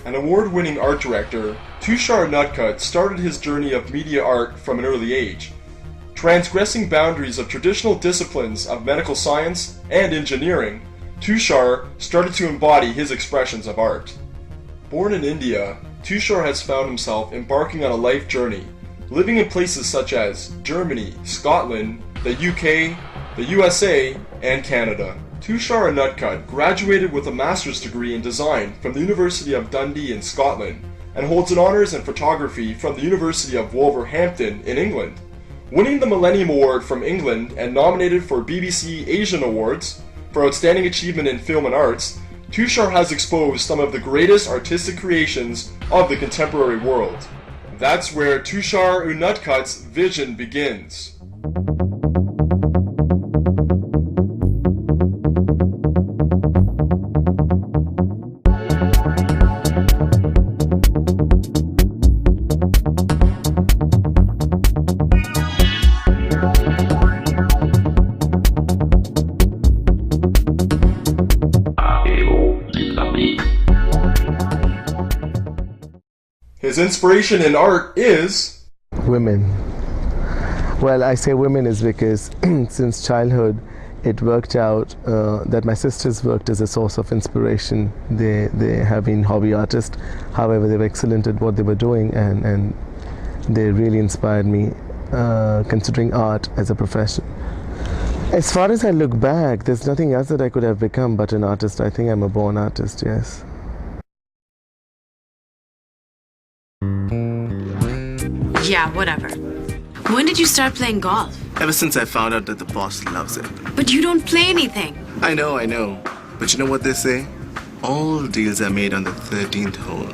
an award-winning art director, Tushar Unadkat started his journey of media art from an early age, transgressing boundaries of traditional disciplines of medical science and engineering. Tushar started to embody his expressions of art. Born in India, Tushar has found himself embarking on a life journey, living in places such as Germany, Scotland, the UK, the USA, and Canada. Tushar Unadkat graduated with a master's degree in design from the University of Dundee in Scotland and holds an honours in photography from the University of Wolverhampton in England. Winning the Millennium Award from England and nominated for BBC Asian Awards for Outstanding Achievement in Film and Arts, Tushar has exposed some of the greatest artistic creations of the contemporary world. That's where Tushar Unadkat's vision begins. His inspiration in art is women. Well, I say women is because since childhood it worked out that my sisters worked as a source of inspiration. They have been hobby artists, however they were excellent at what they were doing, and they really inspired me considering art as a profession. As far as I look back, there's nothing else that I could have become but an artist. I think I'm a born artist, yes. Yeah, whatever. When did you start playing golf? Ever since I found out that the boss loves it. But you don't play anything. I know. But you know what they say? All deals are made on the 13th hole.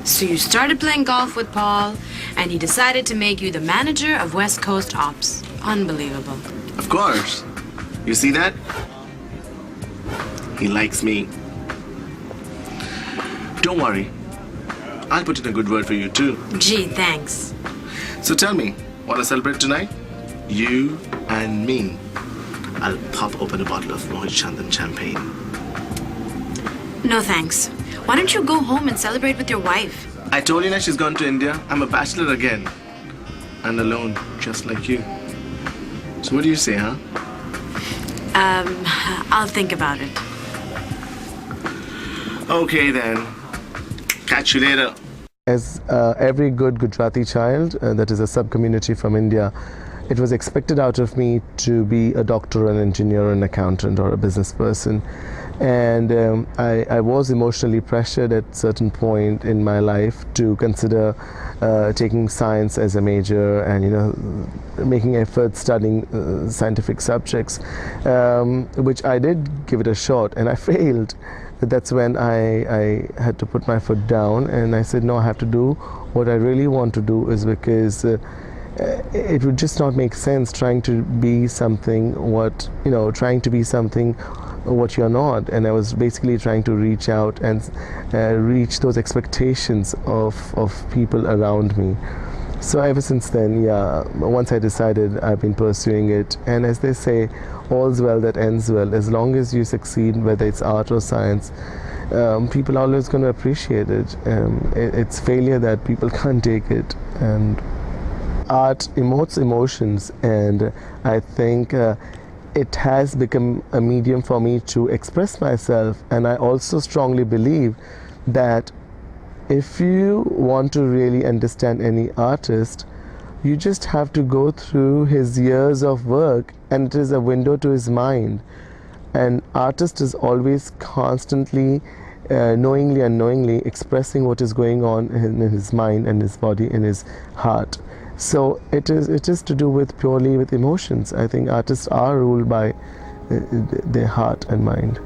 So you started playing golf with Paul, and he decided to make you the manager of West Coast Ops. Unbelievable. Of course. You see that? He likes me. Don't worry. I'll put in a good word for you too. Gee, thanks. So tell me, want to celebrate tonight? You and me. I'll pop open a bottle of Mohit Chandan champagne. No thanks. Why don't you go home and celebrate with your wife? I told you that she's gone to India. I'm a bachelor again. And alone, just like you. So what do you say, huh? I'll think about it. Okay then. Catch you later. As every good Gujarati child, that is a sub-community from India, it was expected out of me to be a doctor, an engineer, an accountant, or a business person. And I was emotionally pressured at a certain point in my life to consider taking science as a major and, making efforts studying scientific subjects, which I did give it a shot, and I failed. That's when I had to put my foot down, and I said, no, I have to do what I really want to do, is because it would just not make sense trying to be something what you're not. And I was basically trying to reach out and reach those expectations of people around me. So ever since then, yeah, once I decided, I've been pursuing it. And as they say, all's well that ends well. As long as you succeed, whether it's art or science, people are always going to appreciate it. It's failure that people can't take it. And art emotes emotions, and I think it has become a medium for me to express myself. And I also strongly believe that if you want to really understand any artist, you just have to go through his years of work, and it is a window to his mind. An artist is always constantly, knowingly, unknowingly expressing what is going on in his mind and his body and his heart. So it is to do with purely with emotions. I think artists are ruled by their heart and mind.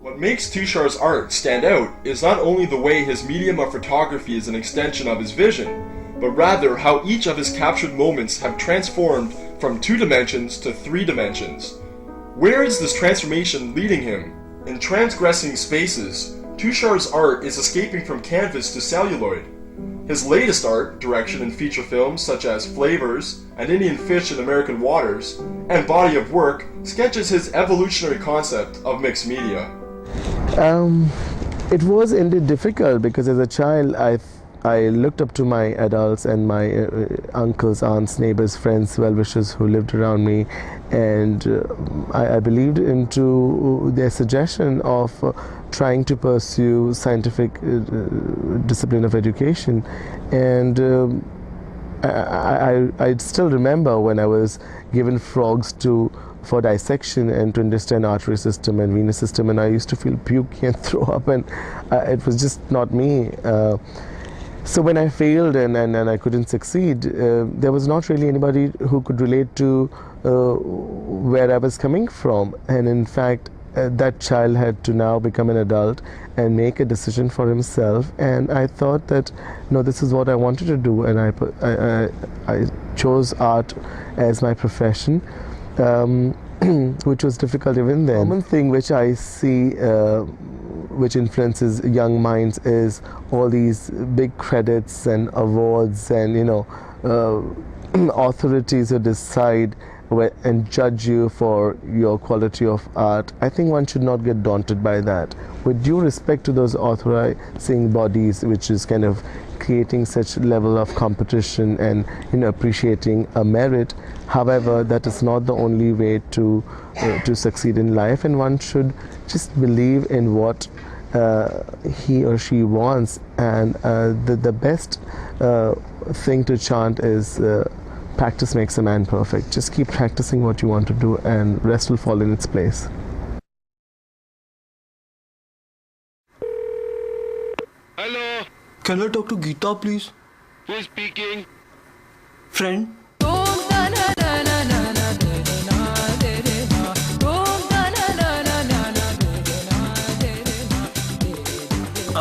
What makes Tushar's art stand out is not only the way his medium of photography is an extension of his vision, but rather how each of his captured moments have transformed from 2 dimensions to 3 dimensions. Where is this transformation leading him? In transgressing spaces, Tushar's art is escaping from canvas to celluloid. His latest art direction in feature films such as Flavors and Indian Fish in American Waters, and body of work sketches his evolutionary concept of mixed media. It was indeed difficult because as a child I looked up to my adults and my uncles, aunts, neighbors, friends, well-wishers who lived around me, and I believed into their suggestion of trying to pursue scientific discipline of education. And I still remember when I was given frogs for dissection and to understand artery system and venous system, and I used to feel pukey and throw up, and it was just not me. So when I failed and I couldn't succeed, there was not really anybody who could relate to where I was coming from. And in fact, that child had to now become an adult and make a decision for himself. And I thought that, no, this is what I wanted to do. And I chose art as my profession, which was difficult even then. One thing which I see which influences young minds is all these big credits and awards and authorities who decide and judge you for your quality of art. I think one should not get daunted by that. With due respect to those authorizing bodies, which is kind of creating such level of competition and appreciating a merit. However, that is not the only way to succeed in life, and one should just believe in what he or she wants. And the best thing to chant is practice makes a man perfect. Just keep practicing what you want to do, and rest will fall in its place. Hello. Can I talk to Geeta, please? Who is speaking? Friend.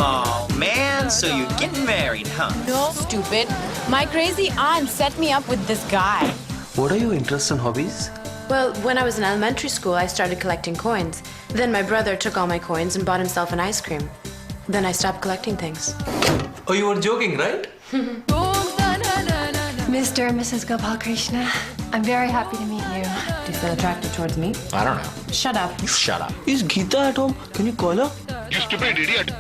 Oh man, so you're getting married, huh? No, stupid. My crazy aunt set me up with this guy. What are your interests and hobbies? Well, when I was in elementary school, I started collecting coins. Then my brother took all my coins and bought himself an ice cream. Then I stopped collecting things. Oh, you were joking, right? Mr. and Mrs. Gopal Krishna, I'm very happy to meet you. Do you feel attracted towards me? I don't know. Shut up. You shut up. Is Geeta at home? Can you call her? You stupid idiot.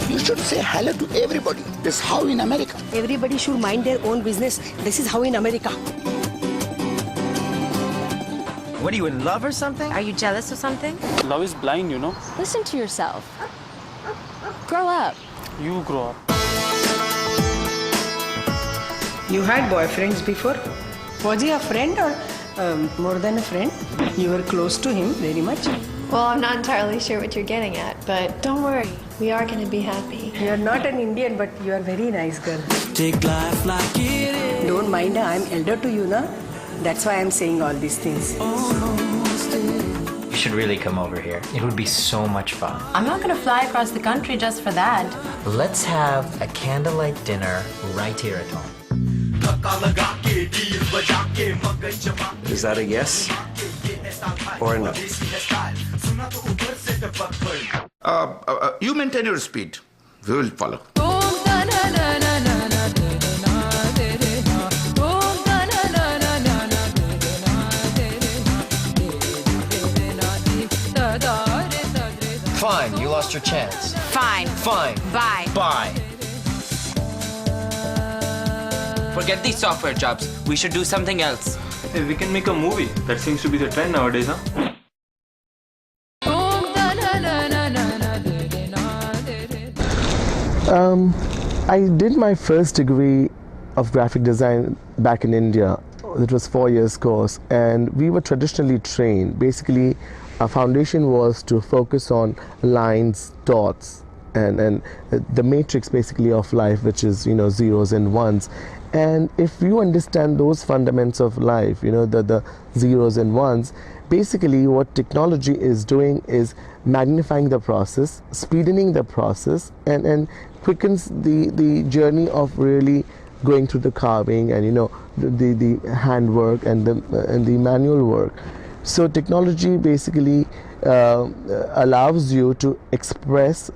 You should say hello to everybody. This is how in America. Everybody should mind their own business. This is how in America. What are you, in love or something? Are you jealous or something? Love is blind, you know. Listen to yourself. Grow up. You grow up. You had boyfriends before? Was he a friend or more than a friend? You were close to him very much? Well, I'm not entirely sure what you're getting at, but don't worry. We are going to be happy. You are not an Indian, but you are very nice girl. Take life like it is. Don't mind, I'm elder to you, na? That's why I'm saying all these things. You should really come over here. It would be so much fun. I'm not going to fly across the country just for that. Let's have a candlelight dinner right here at home. Is that a yes? Or a no? You maintain your speed. We will follow. Fine, you lost your chance. Fine. Fine. Bye. Bye. Forget these software jobs. We should do something else. Hey, we can make a movie. That seems to be the trend nowadays, huh? I did my first degree of graphic design back in India. It was 4 years course, and we were traditionally trained. Basically, our foundation was to focus on lines, dots, and the matrix basically of life, which is zeros and ones. And if you understand those fundamentals of life, the zeros and ones, basically what technology is doing is magnifying the process, speedening the process, and quickens the journey of really going through the carving and the handwork and the manual work. So technology basically allows you to express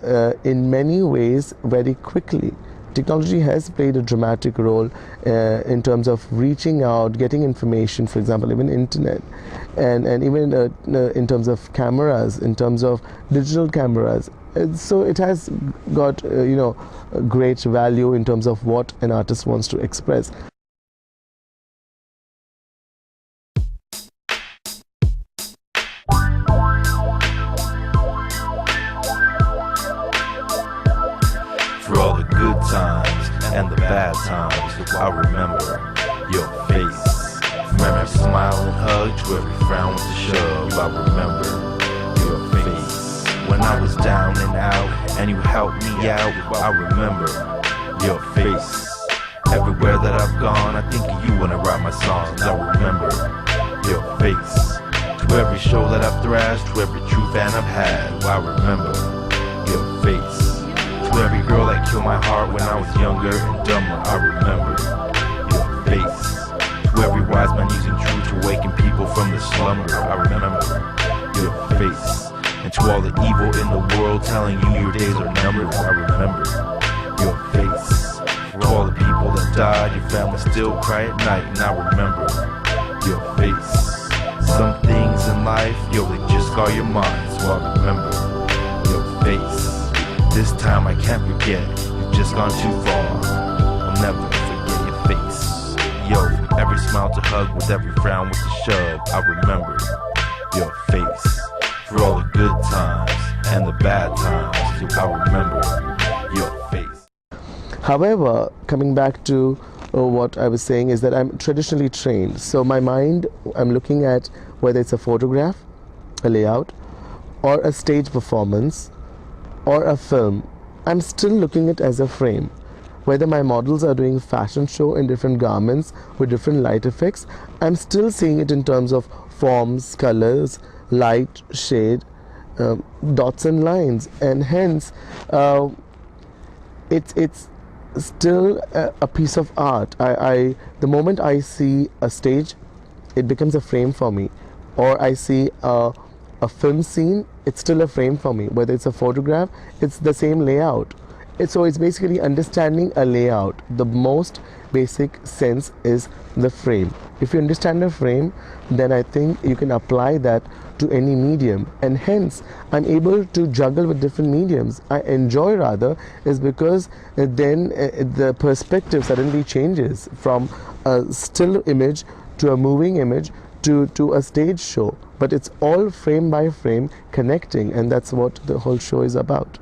in many ways very quickly. technology has played a dramatic role in terms of reaching out, getting information, for example, even internet, and even in terms of cameras, in terms of digital cameras. So it has got great value in terms of what an artist wants to express. For all the good times and the bad times, I remember your face. From every smile and hug to every frown with the shove, I remember your face. When I was down and out and you helped me out, I remember your face. Everywhere that I've gone, I think of you when I write my songs. I remember your face. To every show that I've thrashed, to every true fan I've had, I remember your face. To every girl that killed my heart when I was younger and dumber, I remember your face. To every wise man using truth to awaken people from the slumber, I remember your face. And to all the evil in the world telling you your days are numbered, I remember your face. For all the people that died, your family still cry at night, and I remember your face. Some things in life, they just scar your mind, so I remember your face. This time I can't forget, you've just gone too far. I'll never forget your face. From every smile to hug, with every frown with the shove, I remember your face. For all the good times and the bad times, I remember your face. However, coming back to what I was saying is that I'm traditionally trained. So my mind, I'm looking at whether it's a photograph, a layout, or a stage performance, or a film, I'm still looking at it as a frame. Whether my models are doing fashion show in different garments with different light effects, I'm still seeing it in terms of forms, colors, light, shade, dots and lines, and hence it's still a piece of art. The moment I see a stage, it becomes a frame for me, or I see a film scene, it's still a frame for me. Whether it's a photograph, it's the same layout. So it's basically understanding a layout. The most basic sense is the frame. If you understand a frame, then I think you can apply that to any medium, and hence I'm able to juggle with different mediums. I enjoy rather is because then the perspective suddenly changes from a still image to a moving image to a stage show, but it's all frame by frame connecting, and that's what the whole show is about.